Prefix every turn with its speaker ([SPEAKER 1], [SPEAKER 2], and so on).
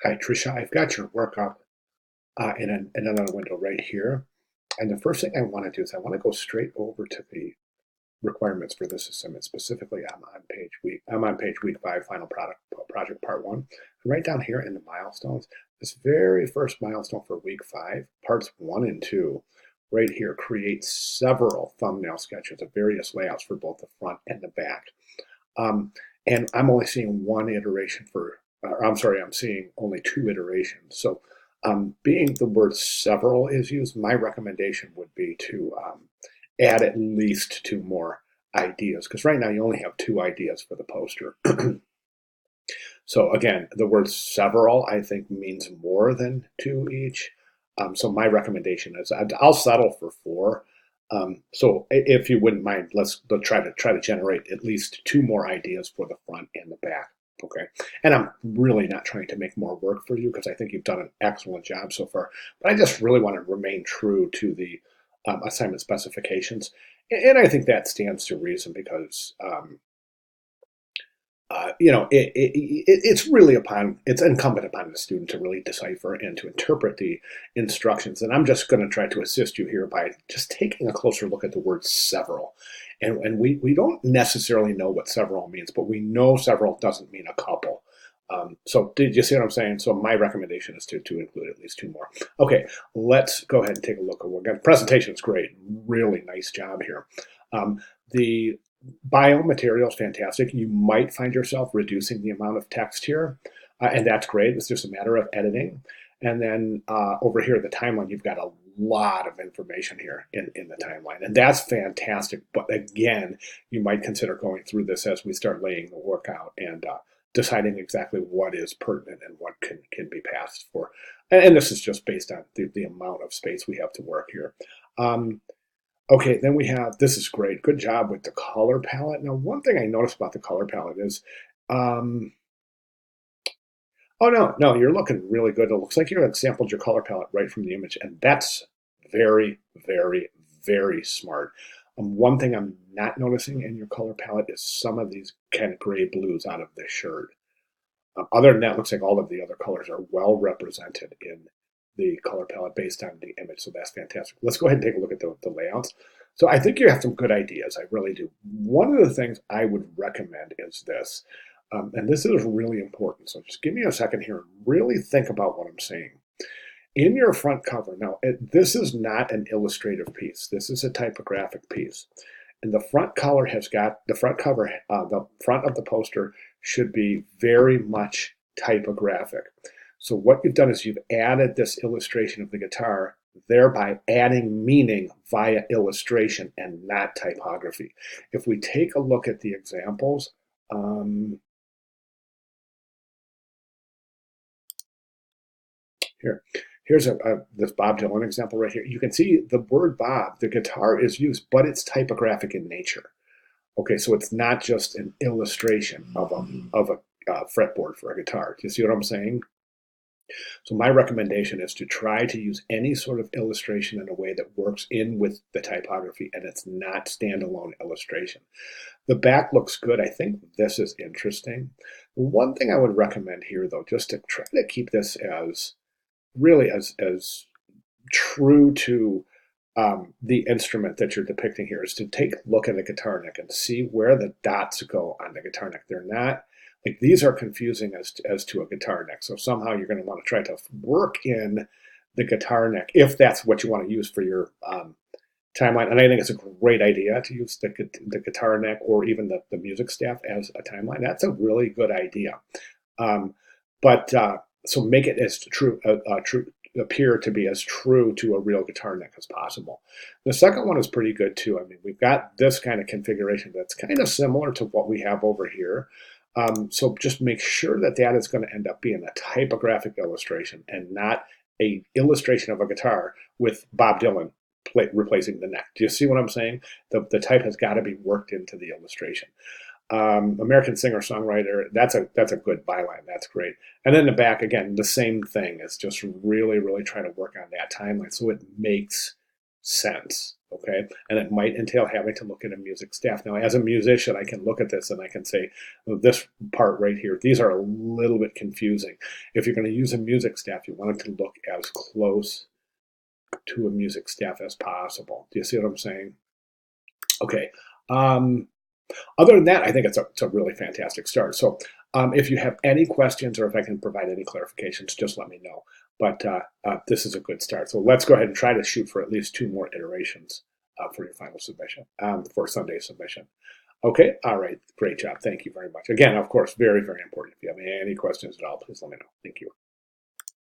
[SPEAKER 1] Hi, Trisha. I've got your work up in another window right here. And the first thing I want to do is I want to go straight over to the requirements for this assignment. Specifically, I'm on page week 5, final project part 1. And right down here in the milestones, this very first milestone for week 5, parts 1 and 2, right here, create several thumbnail sketches of various layouts for both the front and the back. Um, and I'm only seeing one iteration I'm sorry, I'm seeing only 2 iterations. So being the word several is used, my recommendation would be to add at least 2 more ideas, because right now you only have 2 ideas for the poster. So again, the word several, I think, means more than 2 each. So my recommendation is I'll settle for 4. So if you wouldn't mind, let's try to generate at least 2 more ideas for the front and the back. Okay. And I'm really not trying to make more work for you because I think you've done an excellent job so far. But I just really want to remain true to the assignment specifications. And I think that stands to reason because it's incumbent upon the student to really decipher and to interpret the instructions. And I'm just going to try to assist you here by just taking a closer look at the word several. And we don't necessarily know what several means, but we know several doesn't mean a couple. So did you see what I'm saying? So my recommendation is to include at least 2 more. Okay, let's go ahead and take a look at what the presentation is great. Really nice job here. The biomaterial is fantastic. You might find yourself reducing the amount of text here, and that's great. It's just a matter of editing. And then over here, the timeline, you've got a lot of information here in the timeline, and that's fantastic. But again, you might consider going through this as we start laying the work out and deciding exactly what is pertinent and what can be passed for. And this is just based on the amount of space we have to work here. Okay, then we have, this is great. Good job with the color palette. Now, one thing I noticed about the color palette is, um, oh no, you're looking really good. It looks like you have sampled your color palette right from the image, and that's very, very, very smart. One thing I'm not noticing in your color palette is some of these kind of gray blues out of this shirt. Other than that, it looks like all of the other colors are well represented in the color palette based on the image, so that's fantastic. Let's go ahead and take a look at the layouts. So I think you have some good ideas, I really do. One of the things I would recommend is this, and this is really important, so just give me a second here and really think about what I'm saying. In your front cover, now this is not an illustrative piece, this is a typographic piece. And the front cover the front of the poster should be very much typographic. So what you've done is you've added this illustration of the guitar, thereby adding meaning via illustration and not typography. If we take a look at the examples, here's this Bob Dylan example right here. You can see the word Bob, the guitar is used, but it's typographic in nature. Okay, so it's not just an illustration of a fretboard for a guitar. Do you see what I'm saying? So my recommendation is to try to use any sort of illustration in a way that works in with the typography and it's not standalone illustration. The back looks good. I think this is interesting. One thing I would recommend here though, just to try to keep this as really as true to the instrument that you're depicting here, is to take a look at the guitar neck and see where the dots go on the guitar neck. They're not, like, these are confusing as to a guitar neck. So somehow you're going to want to try to work in the guitar neck if that's what you want to use for your timeline. And I think it's a great idea to use the guitar neck or even the music staff as a timeline. That's a really good idea. But so make it as true appear to be as true to a real guitar neck as possible. The second one is pretty good too. I mean, we've got this kind of configuration that's kind of similar to what we have over here. So just make sure that that is going to end up being a typographic illustration and not a illustration of a guitar with Bob Dylan replacing the neck. Do you see what I'm saying? The type has got to be worked into the illustration. American singer-songwriter, that's a good byline. That's great. And then the back, again, the same thing. Is just really, really trying to work on that timeline so it makes sense. Okay, and it might entail having to look at a music staff. Now, as a musician, I can look at this and I can say, well, this part right here, these are a little bit confusing. If you're going to use a music staff, you want it to look as close to a music staff as possible. Do you see what I'm saying? Okay. Other than that, I think it's a really fantastic start. So if you have any questions or if I can provide any clarifications, just let me know. But this is a good start. So let's go ahead and try to shoot for at least 2 more iterations for your final submission, for Sunday submission. Okay, all right, great job. Thank you very much. Again, of course, very, very important. If you have any questions at all, please let me know. Thank you.